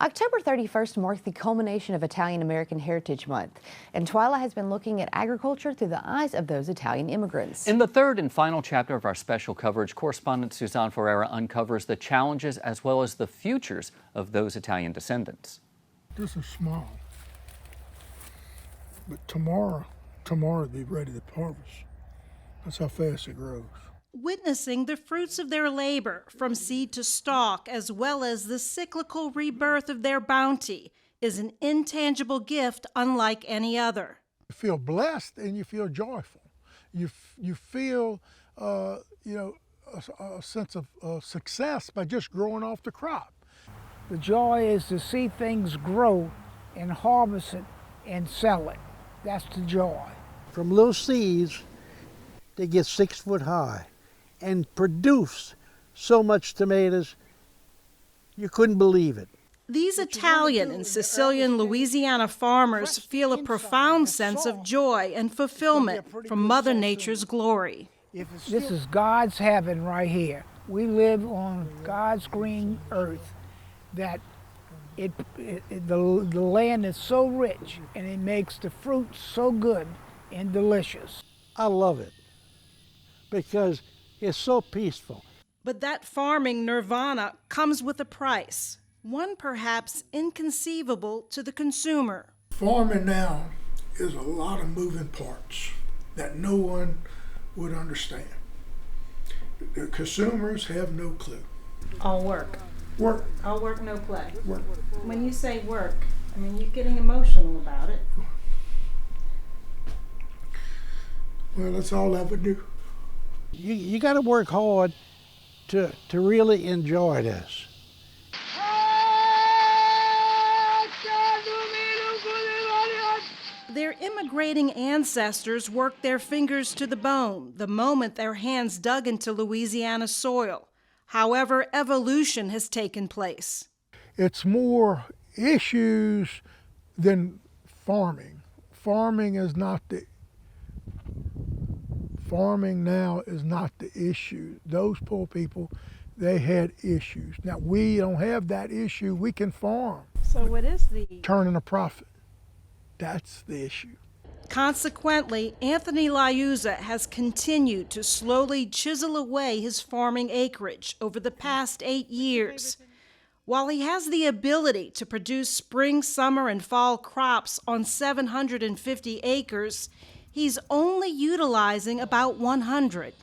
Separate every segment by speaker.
Speaker 1: October 31st marked the culmination of Italian American Heritage Month, and Twyla has been looking at agriculture through the eyes of those Italian immigrants.
Speaker 2: In the third and final chapter of our special coverage, correspondent Suzanne Ferrara uncovers the challenges as well as the futures of those Italian descendants.
Speaker 3: This is small, but tomorrow it'll be ready to harvest. That's how fast it grows.
Speaker 4: Witnessing the fruits of their labor from seed to stalk, as well as the cyclical rebirth of their bounty, is an intangible gift unlike any other.
Speaker 3: You feel blessed and you feel joyful. You feel a sense of success by just growing off the crop.
Speaker 5: The joy is to see things grow and harvest it and sell it. That's the joy.
Speaker 6: From little seeds, they get 6 foot high and produce so much tomatoes, you couldn't believe it.
Speaker 4: These Italian and Sicilian Louisiana farmers feel a profound sense of joy and fulfillment from Mother Nature's glory.
Speaker 5: This is God's heaven right here. We live on God's green earth that the land is so rich and it makes the fruit so good and delicious.
Speaker 6: I love it because it's so peaceful.
Speaker 4: But that farming nirvana comes with a price, one perhaps inconceivable to the consumer.
Speaker 3: Farming now is a lot of moving parts that no one would understand. The consumers have no clue.
Speaker 4: All work.
Speaker 3: Work.
Speaker 4: All work, no play.
Speaker 3: Work.
Speaker 4: When you say work, I mean, you're getting emotional about it.
Speaker 3: Well, that's all I would do.
Speaker 6: You got to work hard to really enjoy this.
Speaker 4: Their immigrating ancestors worked their fingers to the bone the moment their hands dug into Louisiana soil. However, evolution has taken place.
Speaker 3: It's more issues than farming. Farming now is not the issue. Those poor people, they had issues. Now we don't have that issue. We can farm.
Speaker 4: So what is the
Speaker 3: turning a profit? That's the issue.
Speaker 4: Consequently, Anthony Liuzza has continued to slowly chisel away his farming acreage over the past 8 years. While he has the ability to produce spring, summer, and fall crops on 750 acres, he's only utilizing about 100.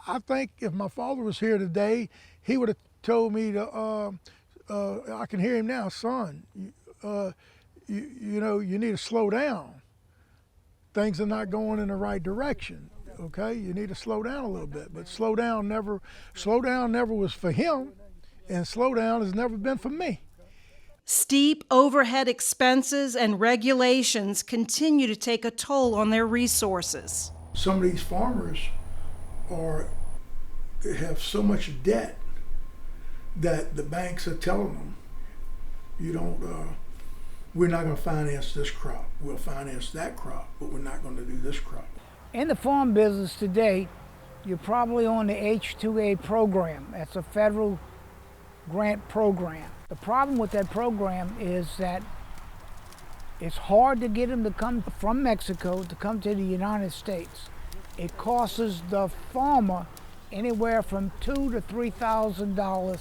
Speaker 3: I think if my father was here today, he would have told me I can hear him now, son, you need to slow down. Things are not going in the right direction. Okay, you need to slow down a little bit. But slow down never was for him, and slow down has never been for me.
Speaker 4: Steep overhead expenses and regulations continue to take a toll on their resources.
Speaker 3: Some of these farmers have so much debt that the banks are telling them, we're not going to finance this crop. We'll finance that crop, but we're not going to do this crop.
Speaker 5: In the farm business today, you're probably on the H-2A program. That's a federal grant program. The problem with that program is that it's hard to get them to come from Mexico to come to the United States. It costs the farmer anywhere from $2,000 to $3,000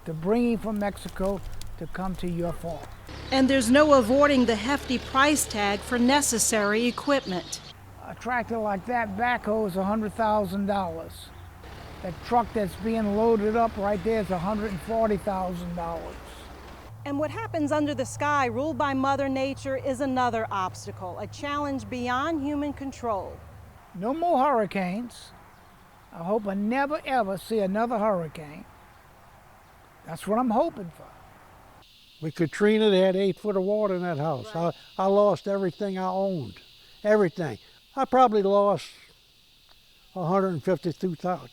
Speaker 5: to bring him from Mexico to come to your farm.
Speaker 4: And there's no avoiding the hefty price tag for necessary equipment.
Speaker 5: A tractor like that backhoe is $100,000. That truck that's being loaded up right there is $140,000.
Speaker 4: And what happens under the sky, ruled by Mother Nature, is another obstacle, a challenge beyond human control.
Speaker 5: No more hurricanes. I hope I never ever see another hurricane. That's what I'm hoping for.
Speaker 6: With Katrina, they had 8 foot of water in that house. I lost everything I owned, everything. I probably lost $150,000 to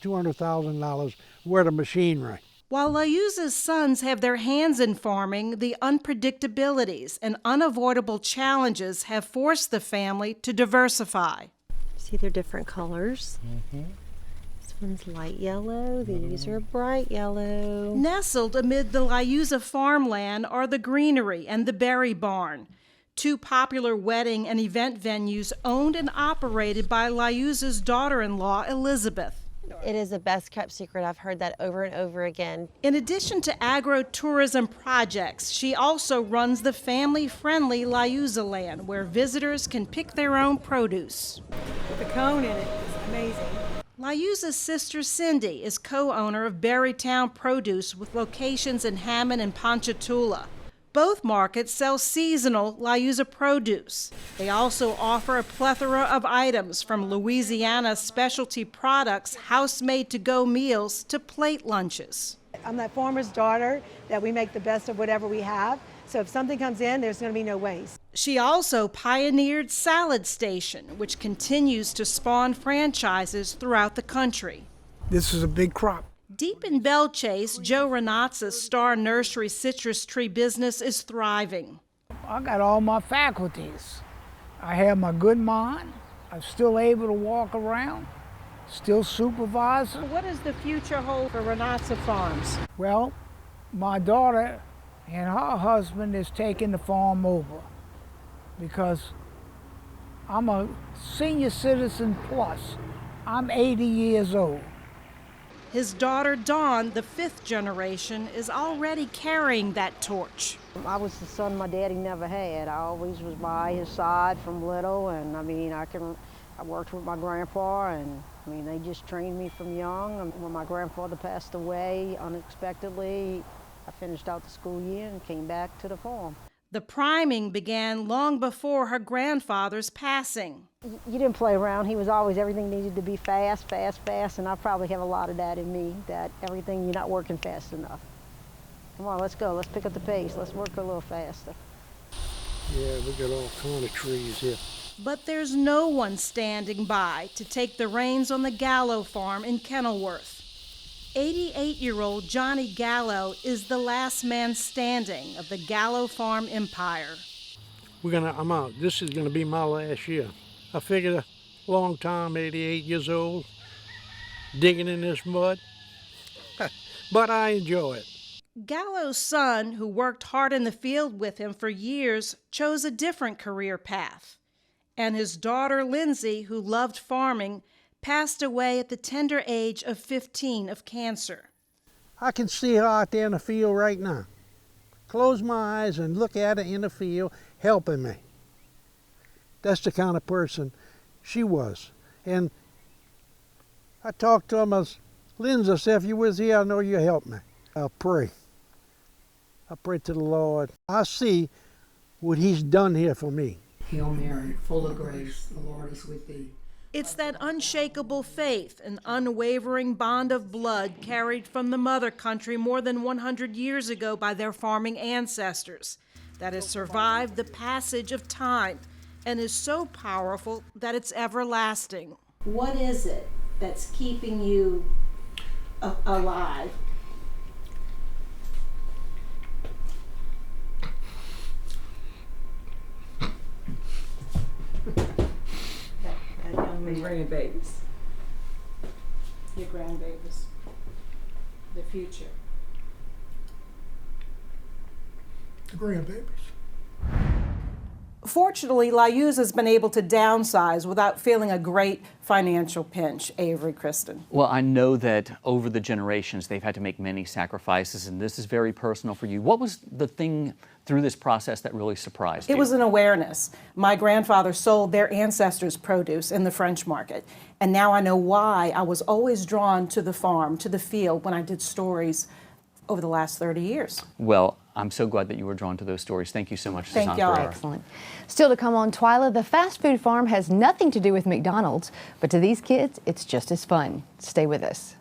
Speaker 6: $200,000 worth of machinery.
Speaker 4: While Liuzza's sons have their hands in farming, the unpredictabilities and unavoidable challenges have forced the family to diversify.
Speaker 7: See, they're different colors.
Speaker 6: Mm-hmm.
Speaker 7: It's one's light yellow, these are bright yellow.
Speaker 4: Nestled amid the Liuza farmland are the Greenery and the Berry Barn, two popular wedding and event venues owned and operated by Liuza's daughter-in-law, Elizabeth.
Speaker 7: It is the best kept secret. I've heard that over and over again.
Speaker 4: In addition to agro-tourism projects, she also runs the family-friendly Liuza Land, where visitors can pick their own produce.
Speaker 8: The cone in it is amazing.
Speaker 4: Liuza's sister Cindy is co-owner of Berrytown Produce with locations in Hammond and Ponchatoula. Both markets sell seasonal Liuza produce. They also offer a plethora of items from Louisiana specialty products, house-made to-go meals, to plate lunches.
Speaker 8: I'm that farmer's daughter that we make the best of whatever we have. So if something comes in, there's going to be no waste.
Speaker 4: She also pioneered Salad Station, which continues to spawn franchises throughout the country.
Speaker 5: This is a big crop.
Speaker 4: Deep in Belle Chase, Joe Renazza's Star Nursery citrus tree business is thriving.
Speaker 5: I got all my faculties. I have my good mind. I'm still able to walk around, still supervising.
Speaker 4: What does the future hold for Renazza Farms?
Speaker 5: Well, my daughter and her husband is taking the farm over because I'm a senior citizen plus. I'm 80 years old.
Speaker 4: His daughter Dawn, the fifth generation, is already carrying that torch.
Speaker 9: I was the son my daddy never had. I always was by his side from little, and I worked with my grandpa, and they just trained me from young. And when my grandfather passed away unexpectedly, I finished out the school year and came back to the farm.
Speaker 4: The priming began long before her grandfather's passing.
Speaker 9: You didn't play around. He was always, everything needed to be fast, fast, fast, and I probably have a lot of that in me, that everything, you're not working fast enough. Come on, let's go. Let's pick up the pace. Let's work a little faster.
Speaker 6: Yeah, we got all kind of trees here.
Speaker 4: But there's no one standing by to take the reins on the Gallo farm in Kenilworth. 88-year-old Johnny Gallo is the last man standing of the Gallo farm empire.
Speaker 6: I'm out. This is gonna be my last year. I figured a long time, 88 years old, digging in this mud, but I enjoy it.
Speaker 4: Gallo's son, who worked hard in the field with him for years, chose a different career path. And his daughter, Lindsay, who loved farming, passed away at the tender age of 15 of cancer.
Speaker 6: I can see her out there in the field right now. Close my eyes and look at her in the field, helping me. That's the kind of person she was. And I talked to him as, Lindsay, I said, if you was here, I know you help me. I'll pray. I pray to the Lord. I see what he's done here for me.
Speaker 10: Hail Mary, full of grace, the Lord is with thee.
Speaker 4: It's that unshakable faith, an unwavering bond of blood carried from the mother country more than 100 years ago by their farming ancestors, that has survived the passage of time and is so powerful that it's everlasting. What is it that's keeping you alive?
Speaker 8: My grandbabies.
Speaker 4: Your grandbabies. The future.
Speaker 3: The grandbabies.
Speaker 4: Fortunately, Liuza has been able to downsize without feeling a great financial pinch. Avery, Kristen.
Speaker 2: Well, I know that over the generations they've had to make many sacrifices, and this is very personal for you. What was the thing through this process that really surprised you?
Speaker 4: It was an awareness. My grandfather sold their ancestors' produce in the French market, and now I know why I was always drawn to the farm, to the field, when I did stories over the last 30 years.
Speaker 2: Well, I'm so glad that you were drawn to those stories. Thank you so much,
Speaker 4: Thank
Speaker 2: Suzanne
Speaker 4: y'all.
Speaker 2: Ferrara.
Speaker 1: Excellent. Still to come on Twyla, the fast food farm has nothing to do with McDonald's, but to these kids, it's just as fun. Stay with us.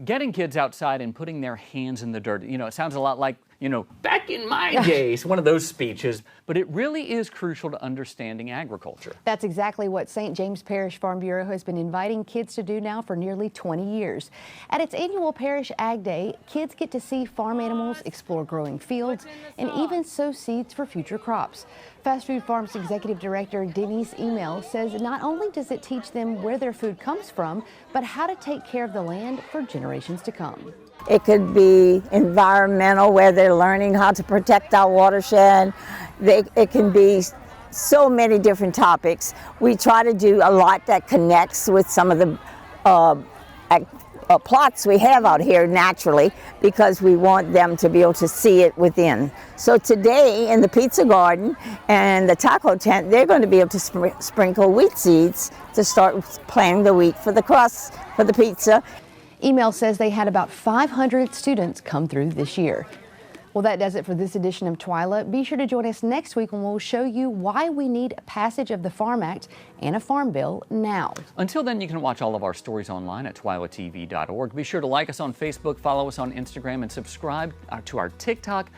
Speaker 2: Getting kids outside and putting their hands in the dirt, it sounds a lot like you know, back in my days, one of those speeches, but it really is crucial to understanding agriculture.
Speaker 1: That's exactly what St. James Parish Farm Bureau has been inviting kids to do now for nearly 20 years. At its annual Parish Ag Day, kids get to see farm animals, explore growing fields, and even sow seeds for future crops. Fast Food Farms Executive Director Denise Email says not only does it teach them where their food comes from, but how to take care of the land for generations to come.
Speaker 11: It could be environmental, where they're learning how to protect our watershed. It can be so many different topics. We try to do a lot that connects with some of the plots we have out here naturally, because we want them to be able to see it within. So today in the pizza garden and the taco tent, they're going to be able to sprinkle wheat seeds to start planting the wheat for the crust for the pizza.
Speaker 1: Email says they had about 500 students come through this year. Well, that does it for this edition of Twyla. Be sure to join us next week when we'll show you why we need passage of the Farm Act and a farm bill now.
Speaker 2: Until then, you can watch all of our stories online at twylatv.org. Be sure to like us on Facebook, follow us on Instagram, and subscribe to our TikTok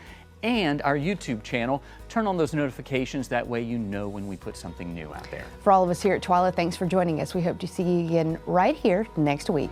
Speaker 2: and our YouTube channel. Turn on those notifications. That way you know when we put something new out there.
Speaker 1: For all of us here at Twyla, thanks for joining us. We hope to see you again right here next week.